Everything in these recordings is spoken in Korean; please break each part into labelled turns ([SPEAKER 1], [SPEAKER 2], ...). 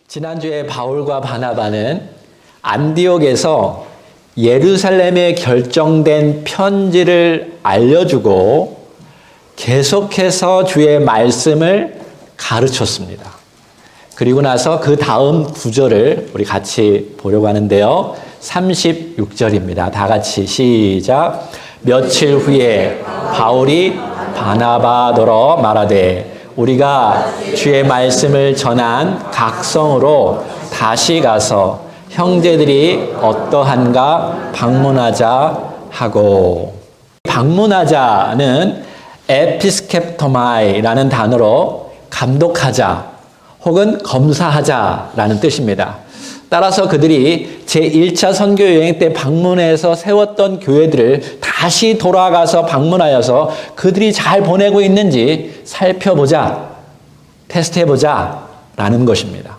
[SPEAKER 1] 지난주에 바울과 바나바는 안디옥에서 예루살렘에 결정된 편지를 알려주고 계속해서 주의 말씀을 가르쳤습니다. 그리고 나서 그 다음 구절을 우리 같이 보려고 하는데요. 36절입니다. 다 같이 시작. 며칠 후에 바울이 바나바더러 말하되 우리가 주의 말씀을 전한 각 성으로 다시 가서 형제들이 어떠한가 방문하자 하고, 방문하자는 에피스케토마이라는 단어로 감독하자 혹은 검사하자라는 뜻입니다. 따라서 그들이 제1차 선교 여행 때 방문해서 세웠던 교회들을 다시 돌아가서 방문하여서 그들이 잘 보내고 있는지 살펴보자, 테스트해보자 라는 것입니다.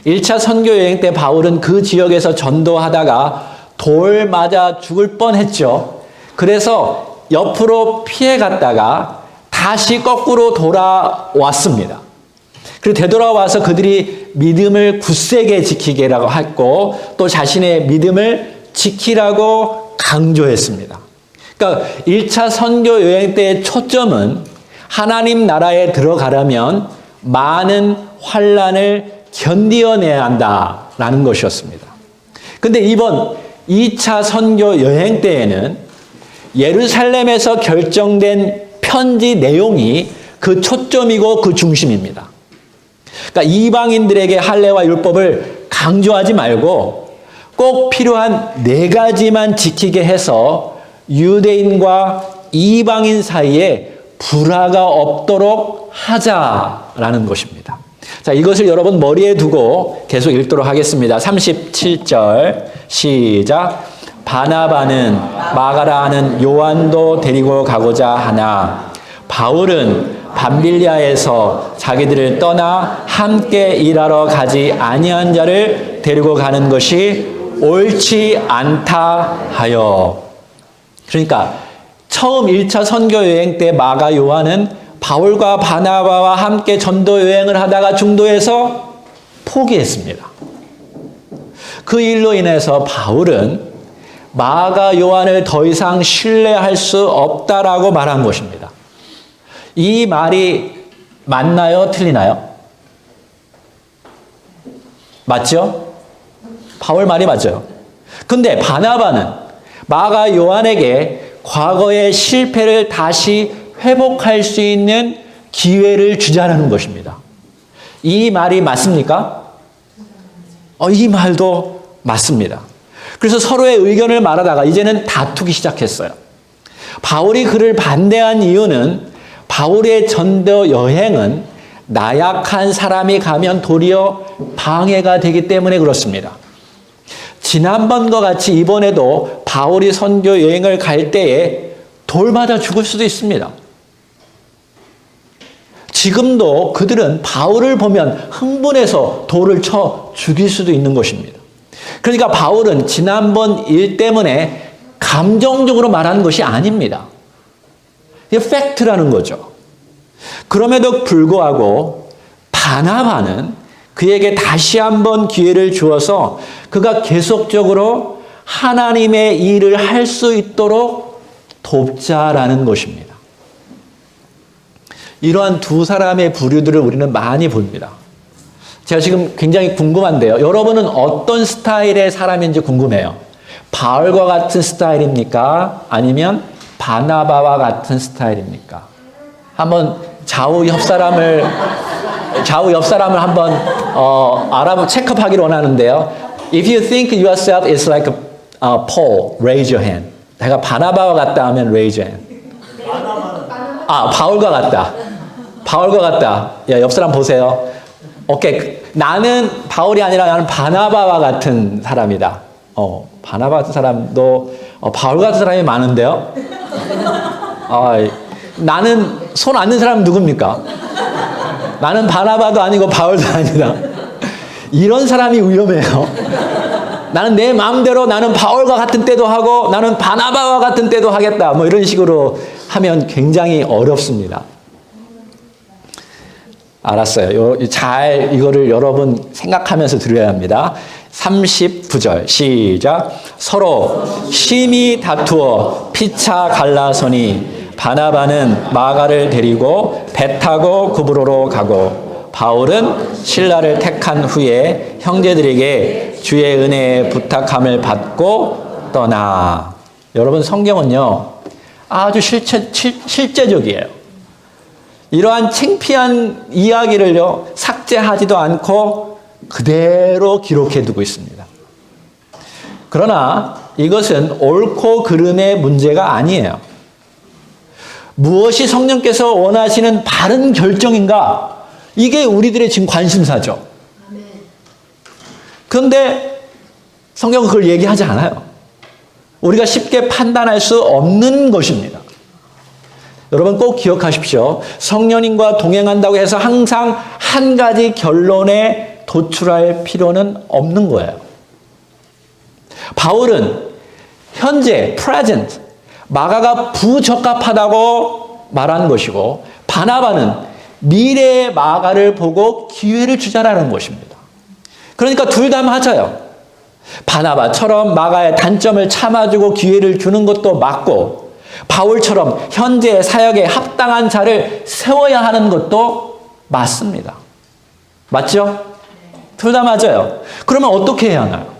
[SPEAKER 1] 1차 선교 여행 때 바울은 그 지역에서 전도하다가 돌 맞아 죽을 뻔했죠. 그래서 옆으로 피해갔다가 다시 거꾸로 돌아왔습니다. 그리고 되돌아와서 그들이 믿음을 굳세게 지키게라고 했고 또 자신의 믿음을 지키라고 강조했습니다. 그러니까 1차 선교 여행 때의 초점은 하나님 나라에 들어가려면 많은 환난을 견디어내야 한다라는 것이었습니다. 그런데 이번 2차 선교 여행 때에는 예루살렘에서 결정된 편지 내용이 그 초점이고 그 중심입니다. 그러니까 이방인들에게 할례와 율법을 강조하지 말고 꼭 필요한 4가지만 지키게 해서 유대인과 이방인 사이에 불화가 없도록 하자라는 것입니다. 자, 이것을 여러분 머리에 두고 계속 읽도록 하겠습니다. 37절 시작. 바나바는 마가라 하는 요한도 데리고 가고자 하나 바울은 밤빌리아에서 자기들을 떠나 함께 일하러 가지 아니한 자를 데리고 가는 것이 옳지 않다 하여. 그러니까 처음 1차 선교 여행 때 마가 요한은 바울과 바나바와 함께 전도 여행을 하다가 중도에서 포기했습니다. 그 일로 인해서 바울은 마가 요한을 더 이상 신뢰할 수 없다라고 말한 것입니다. 이 말이 맞나요? 틀리나요? 맞죠? 바울 말이 맞아요. 근데 바나바는 마가 요한에게 과거의 실패를 다시 회복할 수 있는 기회를 주자라는 것입니다. 이 말이 맞습니까? 이 말도 맞습니다. 그래서 서로의 의견을 말하다가 이제는 다투기 시작했어요. 바울이 그를 반대한 이유는 바울의 전도 여행은 나약한 사람이 가면 도리어 방해가 되기 때문에 그렇습니다. 지난번과 같이 이번에도 바울이 선교 여행을 갈 때에 돌 맞아 죽을 수도 있습니다. 지금도 그들은 바울을 보면 흥분해서 돌을 쳐 죽일 수도 있는 것입니다. 그러니까 바울은 지난번 일 때문에 감정적으로 말하는 것이 아닙니다. 이게 팩트라는 거죠. 그럼에도 불구하고 바나바는 그에게 다시 한번 기회를 주어서 그가 계속적으로 하나님의 일을 할 수 있도록 돕자라는 것입니다. 이러한 두 사람의 부류들을 우리는 많이 봅니다. 제가 지금 굉장히 궁금한데요. 여러분은 어떤 스타일의 사람인지 궁금해요. 바울과 같은 스타일입니까? 아니면 바나바와 같은 스타일입니까? 한번 좌우 옆 사람을 한번 체크하기를 원하는데요. If you think yourself is like Paul, raise your hand. 내가 바나바와 같다 하면 raise your hand. 바울과 같다. 바울과 같다. 야, 옆 사람 보세요. 오케이. 나는 바울이 아니라 나는 바나바와 같은 사람이다. 바나바 같은 사람도 바울 같은 사람이 많은데요. 나는 손 안 든 사람은 누굽니까? 나는 바나바도 아니고 바울도 아니다. 이런 사람이 위험해요. 나는 내 마음대로 나는 바울과 같은 때도 하고 나는 바나바와 같은 때도 하겠다. 이런 식으로 하면 굉장히 어렵습니다. 알았어요. 잘 이거를 여러분 생각하면서 들어야 합니다. 39절 시작. 서로 심히 다투어 피차 갈라서니 바나바는 마가를 데리고 배 타고 구브로로 가고 바울은 실라를 택한 후에 형제들에게 주의 은혜에 부탁함을 받고 떠나. 여러분 성경은요 아주 실제적이에요. 이러한 창피한 이야기를요 삭제하지도 않고 그대로 기록해 두고 있습니다. 그러나 이것은 옳고 그름의 문제가 아니에요. 무엇이 성령께서 원하시는 바른 결정인가? 이게 우리들의 지금 관심사죠. 그런데 성경은 그걸 얘기하지 않아요. 우리가 쉽게 판단할 수 없는 것입니다. 여러분 꼭 기억하십시오. 성령님과 동행한다고 해서 항상 한 가지 결론에 도출할 필요는 없는 거예요. 바울은 현재, present, 마가가 부적합하다고 말하는 것이고 바나바는 미래의 마가를 보고 기회를 주자라는 것입니다. 그러니까 둘 다 맞아요. 바나바처럼 마가의 단점을 참아주고 기회를 주는 것도 맞고 바울처럼 현재 사역에 합당한 자를 세워야 하는 것도 맞습니다. 맞죠? 둘 다 맞아요. 그러면 어떻게 해야 하나요?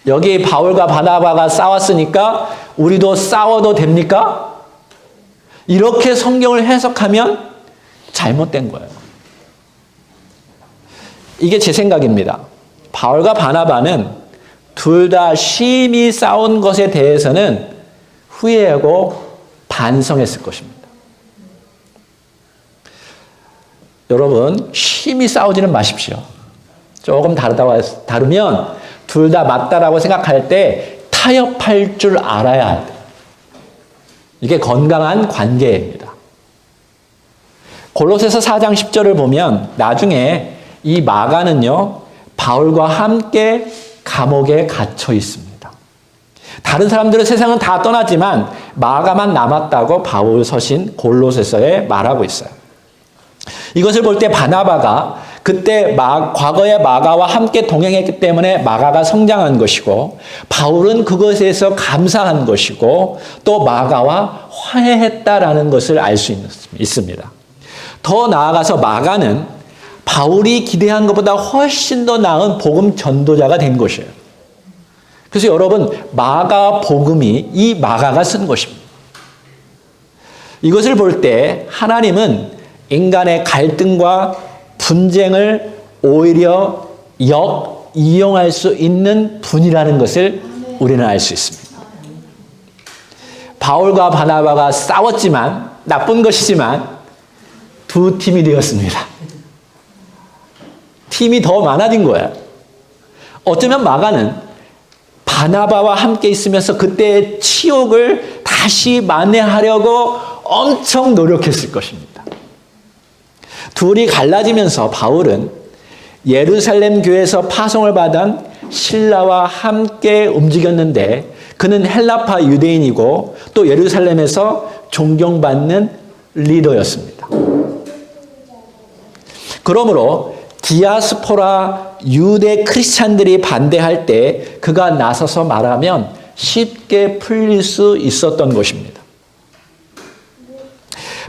[SPEAKER 1] 여기 바울과 바나바가 싸웠으니까 우리도 싸워도 됩니까? 이렇게 성경을 해석하면 잘못된 거예요. 이게 제 생각입니다. 바울과 바나바는 둘 다 심히 싸운 것에 대해서는 후회하고 반성했을 것입니다. 여러분, 심히 싸우지는 마십시오. 조금 다르면 둘 다 맞다라고 생각할 때 타협할 줄 알아야 돼요. 이게 건강한 관계입니다. 골로새서 4장 10절을 보면 나중에 이 마가는요, 바울과 함께 감옥에 갇혀 있습니다. 다른 사람들은 세상은 다 떠나지만 마가만 남았다고 바울 서신 골로새서에 말하고 있어요. 이것을 볼 때 바나바가 그때 과거의 마가와 함께 동행했기 때문에 마가가 성장한 것이고 바울은 그것에서 감사한 것이고 또 마가와 화해했다라는 것을 알 수 있습니다. 더 나아가서 마가는 바울이 기대한 것보다 훨씬 더 나은 복음 전도자가 된 것이에요. 그래서 여러분 마가 복음이 이 마가가 쓴 것입니다. 이것을 볼 때 하나님은 인간의 갈등과 분쟁을 오히려 이용할 수 있는 분이라는 것을 우리는 알 수 있습니다. 바울과 바나바가 싸웠지만 나쁜 것이지만 두 팀이 되었습니다. 팀이 더 많아진 거예요. 어쩌면 마가는 바나바와 함께 있으면서 그때의 치욕을 다시 만회하려고 엄청 노력했을 것입니다. 둘이 갈라지면서 바울은 예루살렘 교회에서 파송을 받은 실라와 함께 움직였는데 그는 헬라파 유대인이고 또 예루살렘에서 존경받는 리더였습니다. 그러므로 디아스포라 유대 크리스찬들이 반대할 때 그가 나서서 말하면 쉽게 풀릴 수 있었던 것입니다.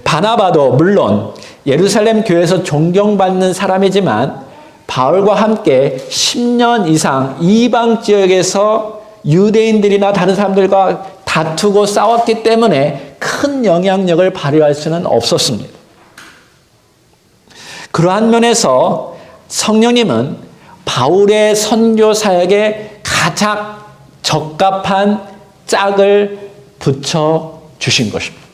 [SPEAKER 1] 바나바도 물론 예루살렘 교회에서 존경받는 사람이지만 바울과 함께 10년 이상 이방 지역에서 유대인들이나 다른 사람들과 다투고 싸웠기 때문에 큰 영향력을 발휘할 수는 없었습니다. 그러한 면에서 성령님은 바울의 선교 사역에 가장 적합한 짝을 붙여 주신 것입니다.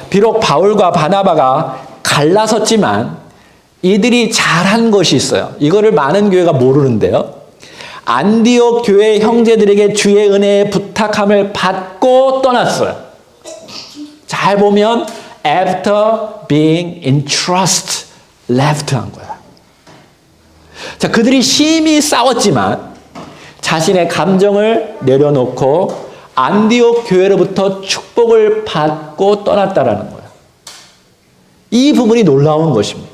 [SPEAKER 1] 비록 바울과 바나바가 갈라섰지만 이들이 잘한 것이 있어요. 이거를 많은 교회가 모르는데요. 안디옥 교회 형제들에게 주의 은혜에 부탁함을 받고 떠났어요. 잘 보면 after being entrusted left 한 거야. 자, 그들이 심히 싸웠지만 자신의 감정을 내려놓고 안디옥 교회로부터 축복을 받고 떠났다라는 거예요. 이 부분이 놀라운 것입니다.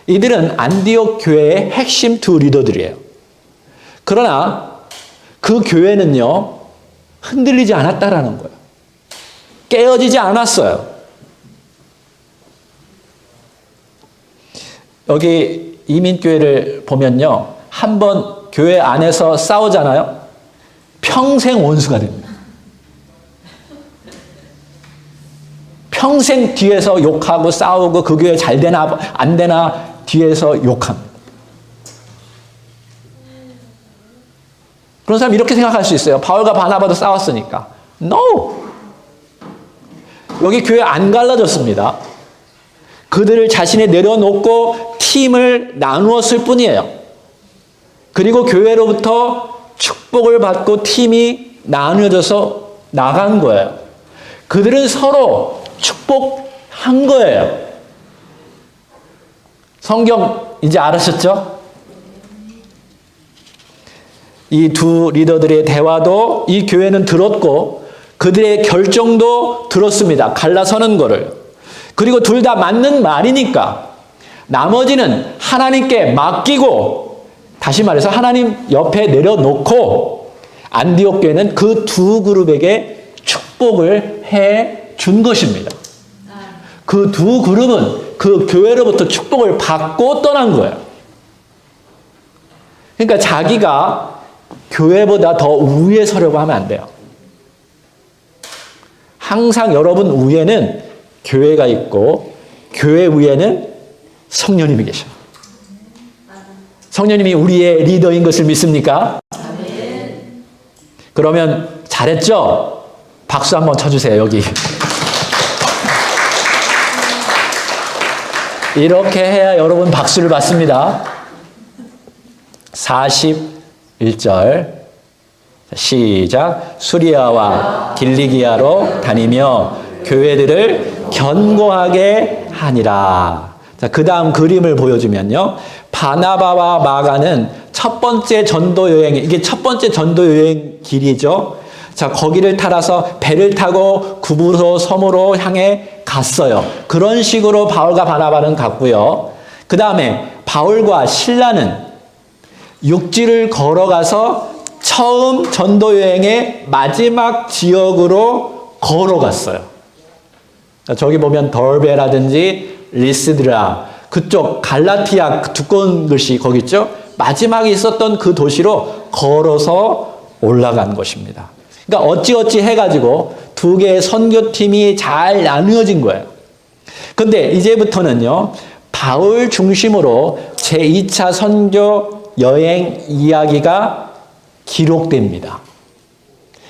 [SPEAKER 1] 이들은 안디옥 교회의 핵심 두 리더들이에요. 그러나 그 교회는요, 흔들리지 않았다라는 거예요. 깨어지지 않았어요. 여기 이민교회를 보면요, 한번 교회 안에서 싸우잖아요. 평생 원수가 됩니다. 평생 뒤에서 욕하고 싸우고 그 교회 잘 되나 안 되나 뒤에서 욕합니다. 그런 사람 이렇게 생각할 수 있어요. 바울과 바나바도 싸웠으니까. No! 여기 교회 안 갈라졌습니다. 그들을 자신이 내려놓고 팀을 나누었을 뿐이에요. 그리고 교회로부터 축복을 받고 팀이 나누어져서 나간 거예요. 그들은 서로 축복한 거예요. 성경 이제 알으셨죠? 이 두 리더들의 대화도 이 교회는 들었고 그들의 결정도 들었습니다. 갈라서는 거를. 그리고 둘 다 맞는 말이니까 나머지는 하나님께 맡기고, 다시 말해서 하나님 옆에 내려놓고 안디옥 교회는 그 두 그룹에게 축복을 해 준 것입니다. 그 두 그룹은 그 교회로부터 축복을 받고 떠난 거예요. 그러니까 자기가 교회보다 더 우위에 서려고 하면 안 돼요. 항상 여러분 위에는 교회가 있고 교회 위에는 성령님이 계셔요. 성령님이 우리의 리더인 것을 믿습니까? 그러면 잘했죠? 박수 한번 쳐주세요, 여기. 이렇게 해야 여러분 박수를 받습니다. 41절 시작. 수리아와 길리기아로 다니며 교회들을 견고하게 하니라. 자, 그 다음 그림을 보여주면요, 바나바와 마가는 첫 번째 전도 여행, 이게 첫 번째 전도 여행 길이죠. 자, 거기를 따라서 배를 타고 구부로 섬으로 향해 갔어요. 그런 식으로 바울과 바나바는 갔고요. 그 다음에 바울과 실라는 육지를 걸어가서 처음 전도 여행의 마지막 지역으로 걸어갔어요. 저기 보면 더베라든지 리스드라, 그쪽 갈라티아 두꺼운 글씨 거기 있죠? 마지막에 있었던 그 도시로 걸어서 올라간 것입니다. 그러니까 어찌어찌 해가지고 두 개의 선교팀이 잘 나누어진 거예요. 근데 이제부터는요, 바울 중심으로 제2차 선교 여행 이야기가 기록됩니다.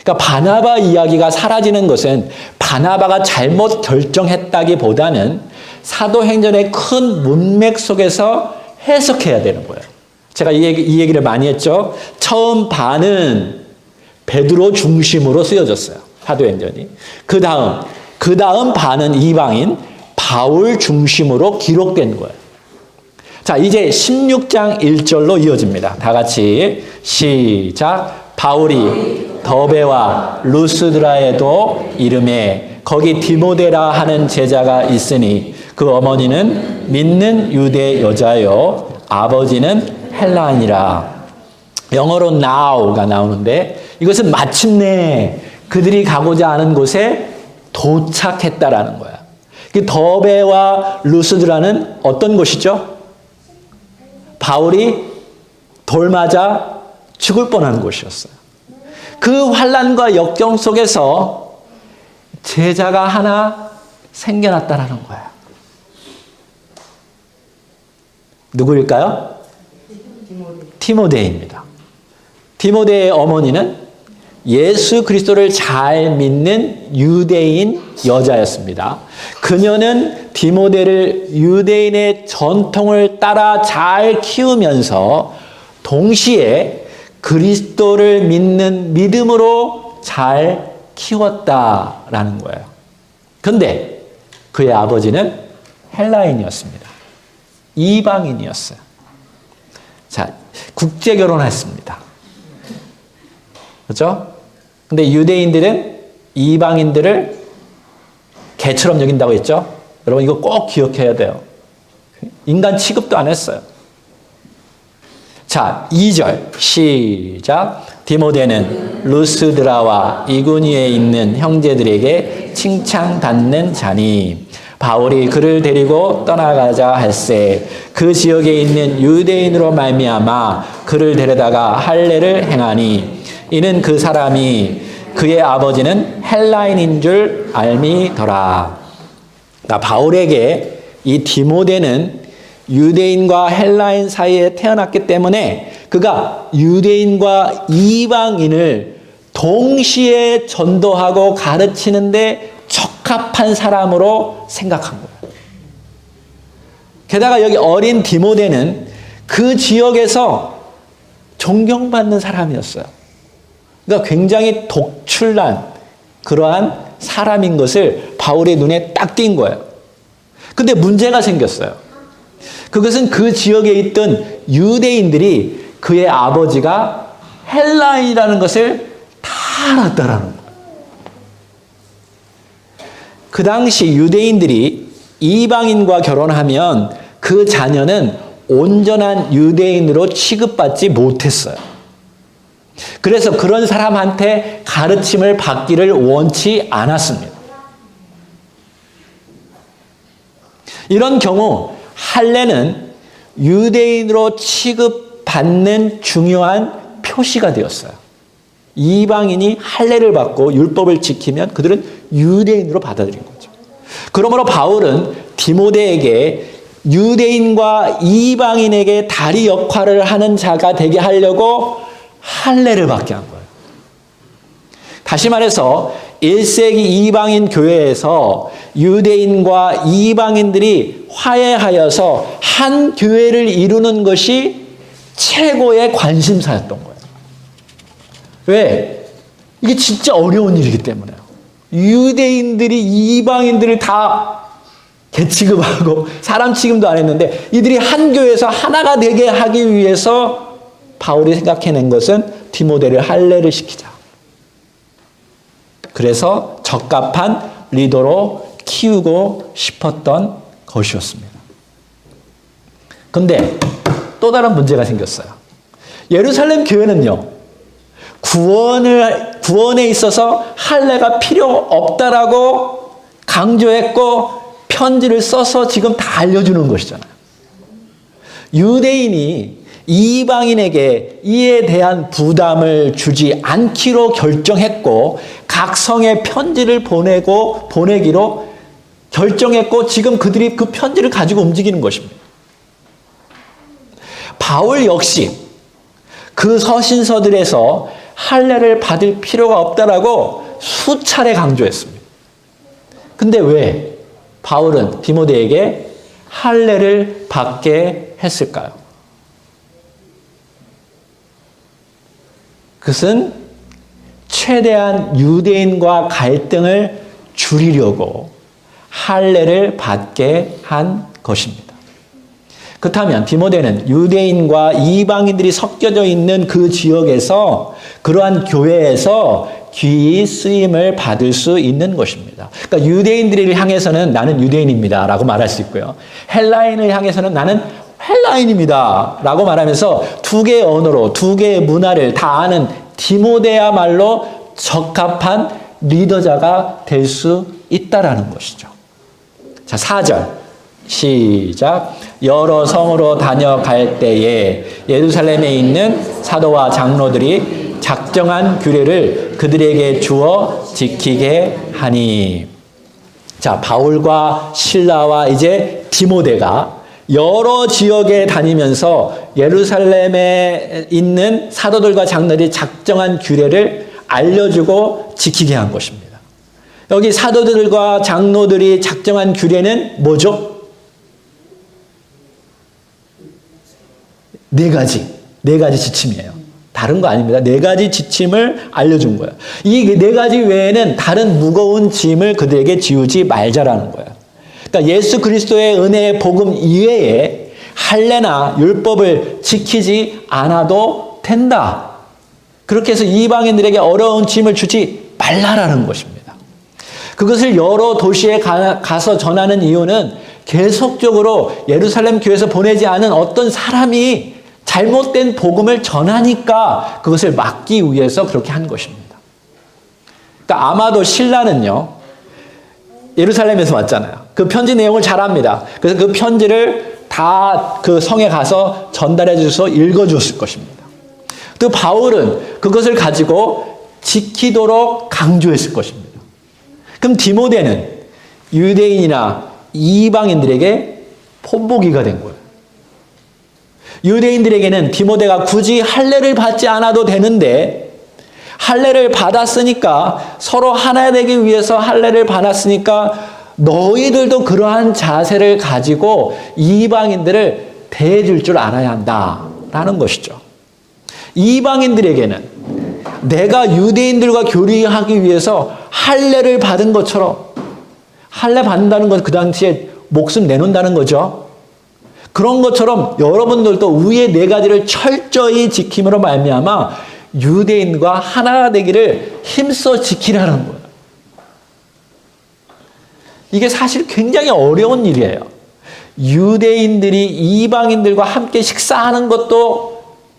[SPEAKER 1] 그러니까 바나바 이야기가 사라지는 것은 바나바가 잘못 결정했다기보다는 사도행전의 큰 문맥 속에서 해석해야 되는 거예요. 제가 이 얘기를 많이 했죠. 처음 반은 베드로 중심으로 쓰여졌어요. 사도행전이. 그 다음 반은 이방인 바울 중심으로 기록된 거예요. 자, 이제 16장 1절로 이어집니다. 다 같이 시작. 바울이 더베와 루스드라에도 이름에 거기 디모데라 하는 제자가 있으니 그 어머니는 믿는 유대 여자요 아버지는 헬라인이라. 영어로 now가 나오는데 이것은 마침내 그들이 가고자 하는 곳에 도착했다라는 거야. 그 더베와 루스드라는 어떤 곳이죠? 바울이 돌 맞아 죽을 뻔한 곳이었어요. 그 환난과 역경 속에서 제자가 하나 생겨났다라는 거야. 누구일까요? 디모데입니다. 디모데의 어머니는 예수 그리스도를 잘 믿는 유대인 여자였습니다. 그녀는 디모데를 유대인의 전통을 따라 잘 키우면서 동시에 그리스도를 믿는 믿음으로 잘 키웠다라는 거예요. 그런데 그의 아버지는 헬라인이었습니다. 이방인이었어요. 자, 국제 결혼했습니다. 그렇죠? 근데 유대인들은 이방인들을 개처럼 여긴다고 했죠? 여러분 이거 꼭 기억해야 돼요. 인간 취급도 안 했어요. 자, 2절 시작. 디모데는 루스드라와 이구니에 있는 형제들에게 칭찬받는 자니 바울이 그를 데리고 떠나가자 할세 그 지역에 있는 유대인으로 말미암아 그를 데려다가 할례를 행하니 이는 그 사람이 그의 아버지는 헬라인인 줄 알미더라. 바울에게 이 디모데는 유대인과 헬라인 사이에 태어났기 때문에 그가 유대인과 이방인을 동시에 전도하고 가르치는데 적합한 사람으로 생각한 거예요. 게다가 여기 어린 디모데는 그 지역에서 존경받는 사람이었어요. 그러니까 굉장히 독출난 그러한 사람인 것을 바울의 눈에 딱 띈 거예요. 근데 문제가 생겼어요. 그것은 그 지역에 있던 유대인들이 그의 아버지가 헬라인이라는 것을 다 알았다라는 거예요. 그 당시 유대인들이 이방인과 결혼하면 그 자녀는 온전한 유대인으로 취급받지 못했어요. 그래서 그런 사람한테 가르침을 받기를 원치 않았습니다. 이런 경우 할례는 유대인으로 취급받는 중요한 표시가 되었어요. 이방인이 할례를 받고 율법을 지키면 그들은 유대인으로 받아들인 거죠. 그러므로 바울은 디모데에게 유대인과 이방인에게 다리 역할을 하는 자가 되게 하려고 할례를 받게 한 거예요. 다시 말해서 1세기 이방인 교회에서 유대인과 이방인들이 화해하여서 한 교회를 이루는 것이 최고의 관심사였던 거예요. 왜? 이게 진짜 어려운 일이기 때문에요. 유대인들이 이방인들을 다 개취급하고 사람 취급도 안 했는데 이들이 한 교회에서 하나가 되게 하기 위해서 바울이 생각해낸 것은 디모데를 할례를 시키자. 그래서 적합한 리더로 키우고 싶었던 것이었습니다. 근데 또 다른 문제가 생겼어요. 예루살렘 교회는요, 구원에 있어서 할례가 필요 없다라고 강조했고 편지를 써서 지금 다 알려주는 것이잖아요. 유대인이 이방인에게 이에 대한 부담을 주지 않기로 결정했고 각 성에 편지를 보내기로 결정했고 지금 그들이 그 편지를 가지고 움직이는 것입니다. 바울 역시 그 서신서들에서 할례를 받을 필요가 없다라고 수차례 강조했습니다. 근데 왜 바울은 디모데에게 할례를 받게 했을까요? 그것은 최대한 유대인과 갈등을 줄이려고 할례를 받게 한 것입니다. 그렇다면 디모데는 유대인과 이방인들이 섞여져 있는 그 지역에서 그러한 교회에서 귀히 쓰임을 받을 수 있는 것입니다. 그러니까 유대인들을 향해서는 나는 유대인입니다 라고 말할 수 있고요. 헬라인을 향해서는 나는 헬라인입니다 라고 말하면서 두 개의 언어로 두 개의 문화를 다 아는 디모데야말로 적합한 리더자가 될 수 있다라는 것이죠. 자, 4절 시작. 여러 성으로 다녀갈 때에 예루살렘에 있는 사도와 장로들이 작정한 규례를 그들에게 주어 지키게 하니. 자, 바울과 실라와 이제 디모데가 여러 지역에 다니면서 예루살렘에 있는 사도들과 장로들이 작정한 규례를 알려주고 지키게 한 것입니다. 여기 사도들과 장로들이 작정한 규례는 뭐죠? 네 가지 지침이에요. 다른 거 아닙니다. 4가지 지침을 알려준 거예요. 이 4가지 외에는 다른 무거운 짐을 그들에게 지우지 말자라는 거예요. 그러니까 예수 그리스도의 은혜의 복음 이외에 할례나 율법을 지키지 않아도 된다. 그렇게 해서 이방인들에게 어려운 짐을 주지 말라라는 것입니다. 그것을 여러 도시에 가서 전하는 이유는 계속적으로 예루살렘 교회에서 보내지 않은 어떤 사람이 잘못된 복음을 전하니까 그것을 막기 위해서 그렇게 한 것입니다. 그러니까 아마도 신라는요, 예루살렘에서 왔잖아요. 그 편지 내용을 잘 압니다. 그래서 그 편지를 다 그 성에 가서 전달해 주셔서 읽어 주었을 것입니다. 또 바울은 그것을 가지고 지키도록 강조했을 것입니다. 그럼 디모데는 유대인이나 이방인들에게 본보기가 된 거예요. 유대인들에게는 디모데가 굳이 할례를 받지 않아도 되는데 할례를 받았으니까 서로 하나 되기 위해서 할례를 받았으니까 너희들도 그러한 자세를 가지고 이방인들을 대해줄 줄 알아야 한다라는 것이죠. 이방인들에게는 내가 유대인들과 교류하기 위해서 할례를 받은 것처럼, 할례 받는다는 건 그 당시에 목숨 내놓는다는 거죠. 그런 것처럼 여러분들도 위의 네 가지를 철저히 지킴으로 말미암아 유대인과 하나 되기를 힘써 지키라는 거예요. 이게 사실 굉장히 어려운 일이에요. 유대인들이 이방인들과 함께 식사하는 것도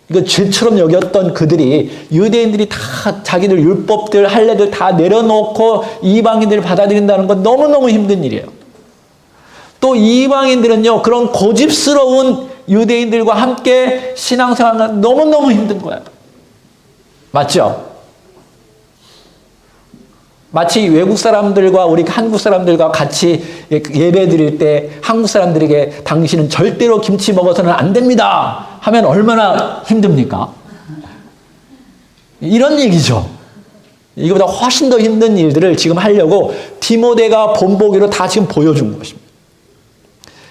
[SPEAKER 1] 이거 죄처럼 여겼던 그들이, 유대인들이 다 자기들 율법들, 할례들 다 내려놓고 이방인들을 받아들인다는 건 너무너무 힘든 일이에요. 또 이방인들은요, 그런 고집스러운 유대인들과 함께 신앙생활은 너무너무 힘든 거예요. 맞죠? 마치 외국 사람들과 우리 한국 사람들과 같이 예배 드릴 때 한국 사람들에게 당신은 절대로 김치 먹어서는 안 됩니다 하면 얼마나 힘듭니까? 이런 얘기죠. 이거보다 훨씬 더 힘든 일들을 지금 하려고 디모데가 본보기로 다 지금 보여준 것입니다.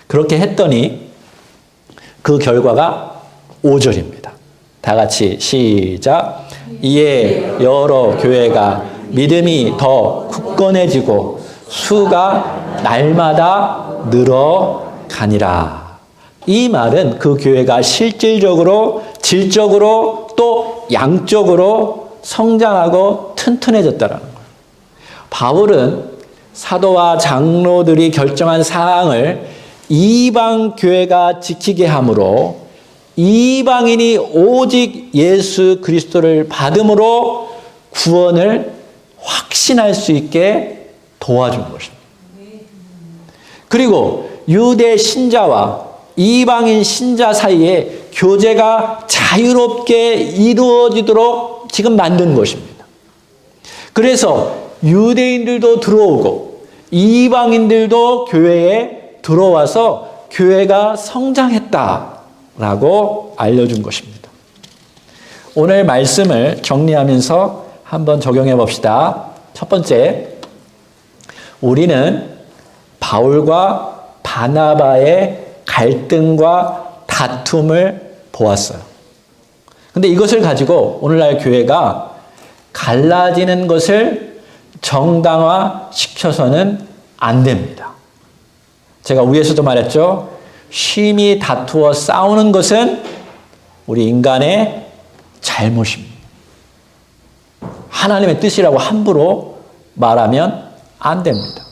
[SPEAKER 1] 그렇게 했더니 그 결과가 5절입니다. 다 같이 시작. 이에 여러 교회가 믿음이 더 굳건해지고 수가 날마다 늘어가니라. 이 말은 그 교회가 실질적으로, 질적으로 또 양적으로 성장하고 튼튼해졌다는 거예요. 바울은 사도와 장로들이 결정한 사항을 이방 교회가 지키게 하므로 이방인이 오직 예수 그리스도를 받음으로 구원을 확신할 수 있게 도와준 것입니다. 그리고 유대 신자와 이방인 신자 사이에 교제가 자유롭게 이루어지도록 지금 만든 것입니다. 그래서 유대인들도 들어오고 이방인들도 교회에 들어와서 교회가 성장했다라고 알려준 것입니다. 오늘 말씀을 정리하면서 한번 적용해 봅시다. 첫 번째, 우리는 바울과 바나바의 갈등과 다툼을 보았어요. 근데 이것을 가지고 오늘날 교회가 갈라지는 것을 정당화시켜서는 안 됩니다. 제가 위에서도 말했죠. 심히 다투어 싸우는 것은 우리 인간의 잘못입니다. 하나님의 뜻이라고 함부로 말하면 안 됩니다.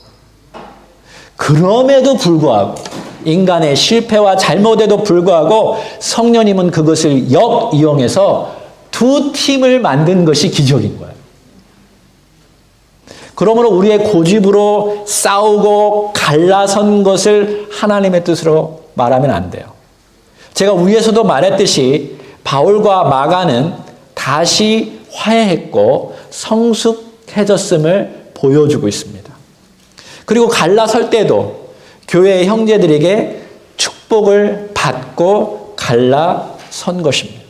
[SPEAKER 1] 그럼에도 불구하고 인간의 실패와 잘못에도 불구하고 성령님은 그것을 역이용해서 두 팀을 만든 것이 기적인 거예요. 그러므로 우리의 고집으로 싸우고 갈라선 것을 하나님의 뜻으로 말하면 안 돼요. 제가 위에서도 말했듯이 바울과 마가는 다시 화해했고 성숙해졌음을 보여주고 있습니다. 그리고 갈라설 때도 교회의 형제들에게 축복을 받고 갈라선 것입니다.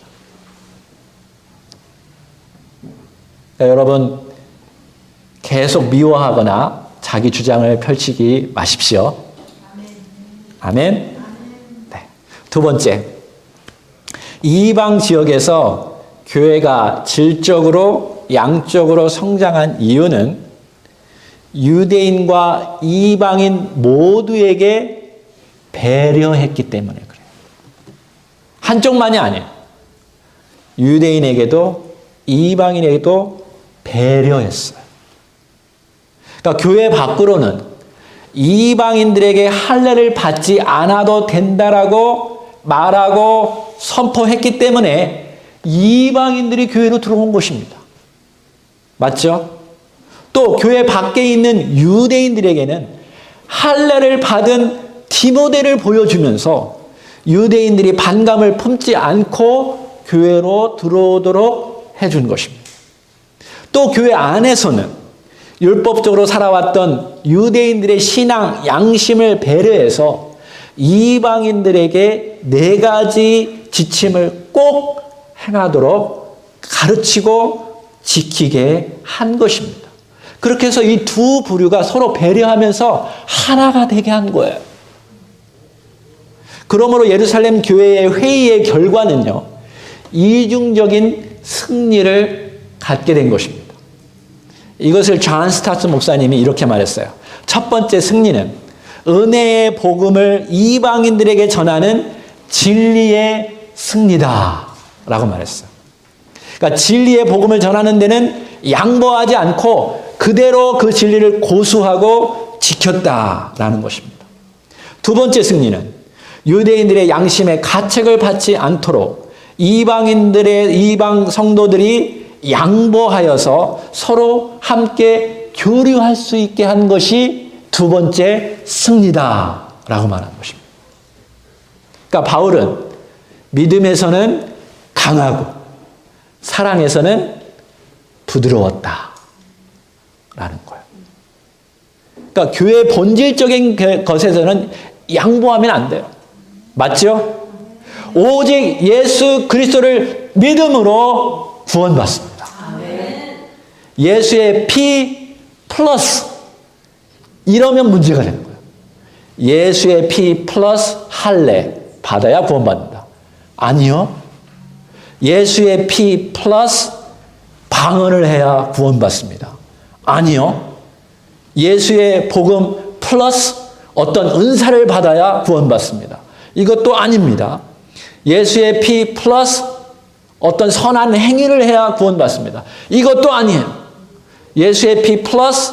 [SPEAKER 1] 여러분, 계속 미워하거나 자기 주장을 펼치기 마십시오. 아멘. 네. 두 번째, 이방 지역에서 교회가 질적으로 양적으로 성장한 이유는 유대인과 이방인 모두에게 배려했기 때문에 그래요. 한쪽만이 아니에요. 유대인에게도 이방인에게도 배려했어요. 그러니까 교회 밖으로는 이방인들에게 할례를 받지 않아도 된다라고 말하고 선포했기 때문에 이방인들이 교회로 들어온 것입니다. 맞죠? 또 교회 밖에 있는 유대인들에게는 할례를 받은 디모데를 보여주면서 유대인들이 반감을 품지 않고 교회로 들어오도록 해준 것입니다. 또 교회 안에서는 율법적으로 살아왔던 유대인들의 신앙, 양심을 배려해서 이방인들에게 4가지 지침을 꼭 행하도록 가르치고 지키게 한 것입니다. 그렇게 해서 이 두 부류가 서로 배려하면서 하나가 되게 한 거예요. 그러므로 예루살렘 교회의 회의의 결과는요, 이중적인 승리를 갖게 된 것입니다. 이것을 존 스타츠 목사님이 이렇게 말했어요. 첫 번째 승리는 은혜의 복음을 이방인들에게 전하는 진리의 승리다 라고 말했어요. 그러니까 진리의 복음을 전하는 데는 양보하지 않고 그대로 그 진리를 고수하고 지켰다라는 것입니다. 두 번째 승리는 유대인들의 양심에 가책을 받지 않도록 이방 성도들이 양보하여서 서로 함께 교류할 수 있게 한 것이 두 번째 승리다라고 말하는 것입니다. 그러니까 바울은 믿음에서는 강하고 사랑에서는 부드러웠다라는 거예요. 그러니까 교회의 본질적인 것에서는 양보하면 안 돼요. 맞죠? 오직 예수 그리스도를 믿음으로 구원받습니다. 예수의 피 플러스 이러면 문제가 되는 거예요. 예수의 피 플러스 할례 받아야 구원받는다. 아니요. 예수의 피 플러스 방언을 해야 구원받습니다. 아니요. 예수의 복음 플러스 어떤 은사를 받아야 구원받습니다. 이것도 아닙니다. 예수의 피 플러스 어떤 선한 행위를 해야 구원받습니다. 이것도 아니에요. 예수의 피 플러스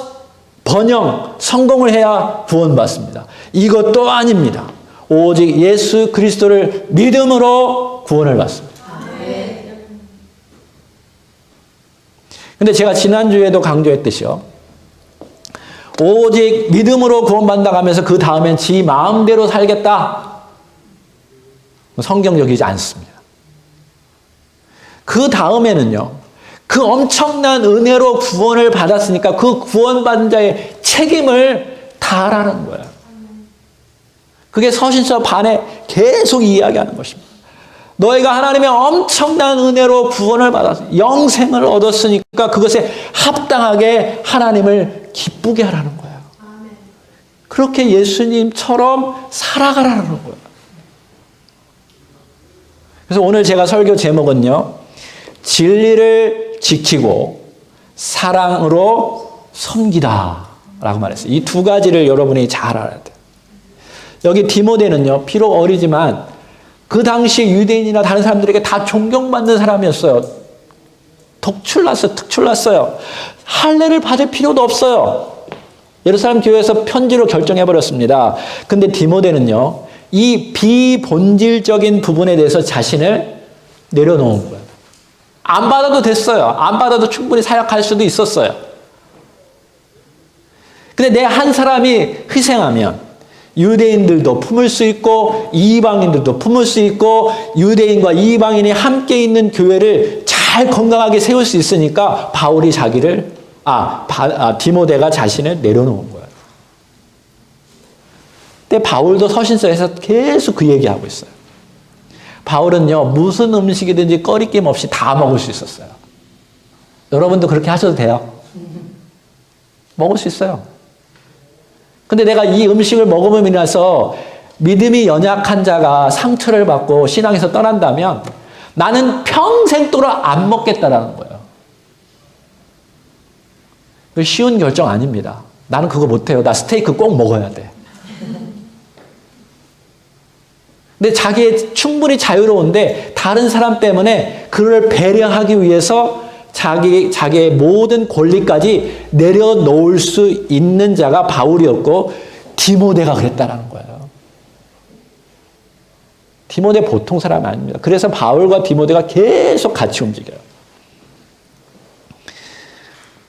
[SPEAKER 1] 번영, 성공을 해야 구원받습니다. 이것도 아닙니다. 오직 예수 그리스도를 믿음으로 구원을 받습니다. 근데 제가 지난주에도 강조했듯이요. 오직 믿음으로 구원받는다고 하면서 그 다음엔 지 마음대로 살겠다. 성경적이지 않습니다. 그 다음에는요. 그 엄청난 은혜로 구원을 받았으니까 그 구원받은 자의 책임을 다하라는 거예요. 그게 서신서 반에 계속 이야기하는 것입니다. 너희가 하나님의 엄청난 은혜로 구원을 받아서 영생을 얻었으니까 그것에 합당하게 하나님을 기쁘게 하라는 거예요. 그렇게 예수님처럼 살아가라는 거예요. 그래서 오늘 제가 설교 제목은요. 진리를 지키고 사랑으로 섬기다 라고 말했어요. 이 두 가지를 여러분이 잘 알아야 돼요. 여기 디모데는요. 비록 어리지만 그 당시 유대인이나 다른 사람들에게 다 존경받는 사람이었어요. 특출났어요. 할례를 받을 필요도 없어요. 예루살렘 교회에서 편지로 결정해버렸습니다. 근데 디모데는요. 이 비본질적인 부분에 대해서 자신을 내려놓은 거예요. 안 받아도 됐어요. 안 받아도 충분히 사역할 수도 있었어요. 근데 내 한 사람이 희생하면 유대인들도 품을 수 있고 이방인들도 품을 수 있고 유대인과 이방인이 함께 있는 교회를 잘 건강하게 세울 수 있으니까 바울이 디모데가 자신을 내려놓은 거예요. 근데 바울도 서신서에서 계속 그 얘기하고 있어요. 바울은요, 무슨 음식이든지 꺼리낌 없이 다 먹을 수 있었어요. 여러분도 그렇게 하셔도 돼요. 먹을 수 있어요. 근데 내가 이 음식을 먹음으로 인해서 믿음이 연약한 자가 상처를 받고 신앙에서 떠난다면 나는 평생도록 안 먹겠다라는 거예요. 그 쉬운 결정 아닙니다. 나는 그거 못해요. 나 스테이크 꼭 먹어야 돼. 근데 자기 충분히 자유로운데 다른 사람 때문에 그를 배려하기 위해서 자기의 모든 권리까지 내려놓을 수 있는 자가 바울이었고 디모데가 그랬다라는 거예요. 디모데 보통 사람 아닙니다. 그래서 바울과 디모데가 계속 같이 움직여요.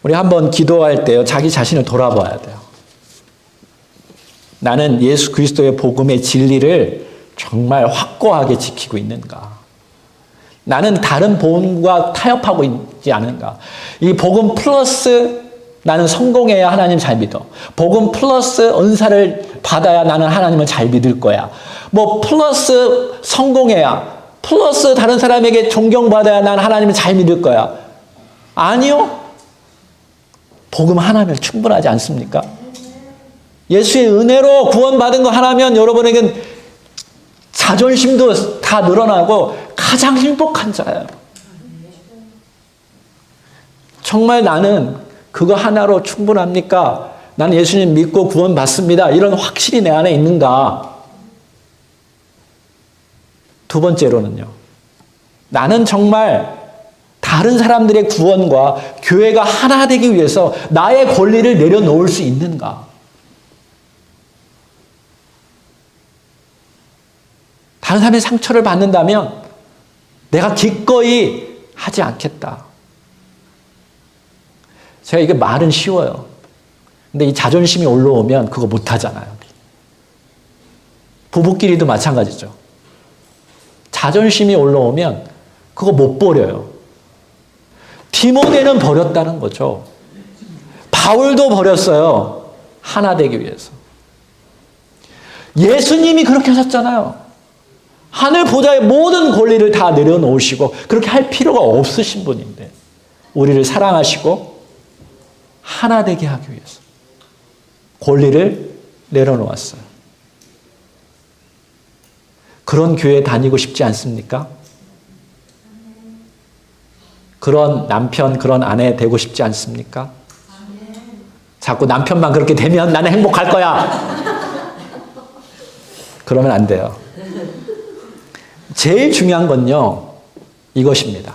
[SPEAKER 1] 우리 한번 기도할 때요, 자기 자신을 돌아봐야 돼요. 나는 예수 그리스도의 복음의 진리를 정말 확고하게 지키고 있는가? 나는 다른 복음과 타협하고 있지 않은가? 이 복음 플러스 나는 성공해야 하나님 잘 믿어. 복음 플러스 은사를 받아야 나는 하나님을 잘 믿을 거야. 뭐 플러스 성공해야, 플러스 다른 사람에게 존경받아야 나는 하나님을 잘 믿을 거야. 아니요. 복음 하나면 충분하지 않습니까? 예수의 은혜로 구원받은 거 하나면 여러분에겐 자존심도 다 늘어나고 가장 행복한 자예요. 정말 나는 그거 하나로 충분합니까? 나는 예수님 믿고 구원받습니다. 이런 확신이 내 안에 있는가? 두 번째로는요. 나는 정말 다른 사람들의 구원과 교회가 하나 되기 위해서 나의 권리를 내려놓을 수 있는가? 다른 사람의 상처를 받는다면 내가 기꺼이 하지 않겠다. 제가 이게 말은 쉬워요. 근데 이 자존심이 올라오면 그거 못 하잖아요. 부부끼리도 마찬가지죠. 자존심이 올라오면 그거 못 버려요. 디모데는 버렸다는 거죠. 바울도 버렸어요. 하나 되기 위해서. 예수님이 그렇게 하셨잖아요. 하늘 보좌의 모든 권리를 다 내려놓으시고 그렇게 할 필요가 없으신 분인데 우리를 사랑하시고 하나 되게 하기 위해서 권리를 내려놓았어요. 그런 교회 다니고 싶지 않습니까? 그런 남편, 그런 아내 되고 싶지 않습니까? 자꾸 남편만 그렇게 되면 나는 행복할 거야. 그러면 안 돼요. 제일 중요한 건요, 이것입니다.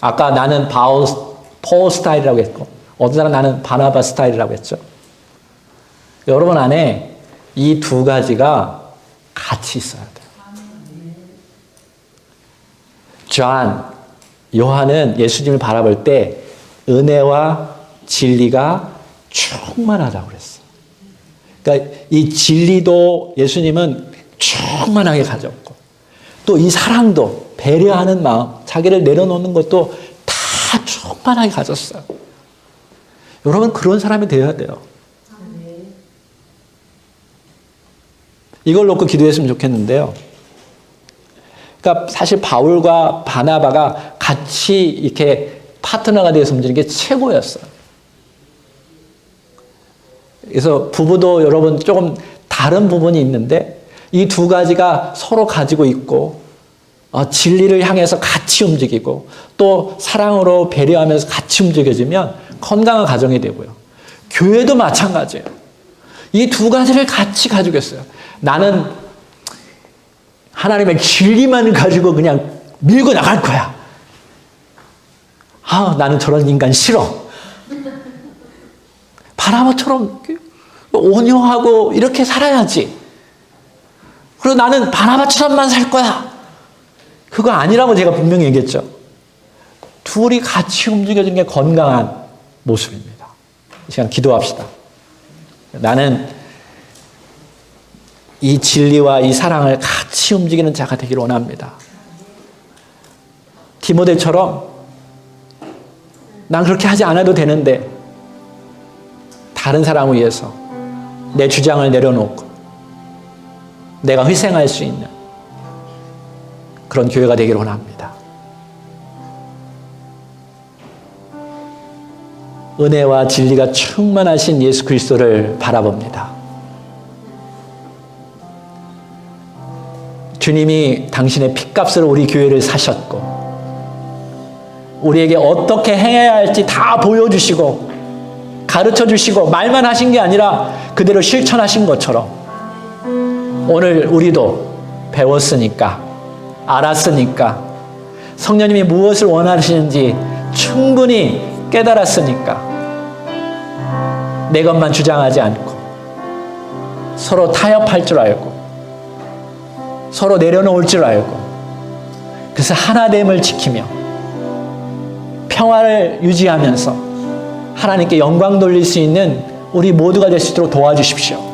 [SPEAKER 1] 아까 나는 폴 스타일이라고 했고, 어떤 사람 나는 바나바 스타일이라고 했죠. 여러분 안에 이 두 가지가 같이 있어야 돼요. 요한은 예수님을 바라볼 때 은혜와 진리가 충만하다고 그랬어요. 그러니까 이 진리도 예수님은 충만하게 가졌고 또 이 사랑도 배려하는 마음, 자기를 내려놓는 것도 다 충만하게 가졌어요. 여러분 그런 사람이 되어야 돼요. 이걸 놓고 기도했으면 좋겠는데요. 그러니까 사실 바울과 바나바가 같이 이렇게 파트너가 되어서 움직이는 게 최고였어요. 그래서 부부도 여러분 조금 다른 부분이 있는데 이 두 가지가 서로 가지고 있고 진리를 향해서 같이 움직이고 또 사랑으로 배려하면서 같이 움직여지면 건강한 가정이 되고요. 교회도 마찬가지예요. 이 두 가지를 같이 가지고 있어요. 나는 하나님의 진리만 가지고 그냥 밀고 나갈 거야. 나는 저런 인간 싫어. 바나바처럼 온유하고 이렇게 살아야지. 그리고 나는 바나바처럼만 살 거야. 그거 아니라고 제가 분명히 얘기했죠. 둘이 같이 움직여지는 게 건강한 모습입니다. 이 시간 기도합시다. 나는 이 진리와 이 사랑을 같이 움직이는 자가 되기를 원합니다. 디모데처럼 난 그렇게 하지 않아도 되는데 다른 사람을 위해서 내 주장을 내려놓고 내가 희생할 수 있는 그런 교회가 되기를 원합니다. 은혜와 진리가 충만하신 예수 그리스도를 바라봅니다. 주님이 당신의 핏값으로 우리 교회를 사셨고 우리에게 어떻게 행해야 할지 다 보여주시고 가르쳐주시고 말만 하신 게 아니라 그대로 실천하신 것처럼 오늘 우리도 배웠으니까 알았으니까 성령님이 무엇을 원하시는지 충분히 깨달았으니까 내 것만 주장하지 않고 서로 타협할 줄 알고 서로 내려놓을 줄 알고 그래서 하나됨을 지키며 평화를 유지하면서 하나님께 영광 돌릴 수 있는 우리 모두가 될 수 있도록 도와주십시오.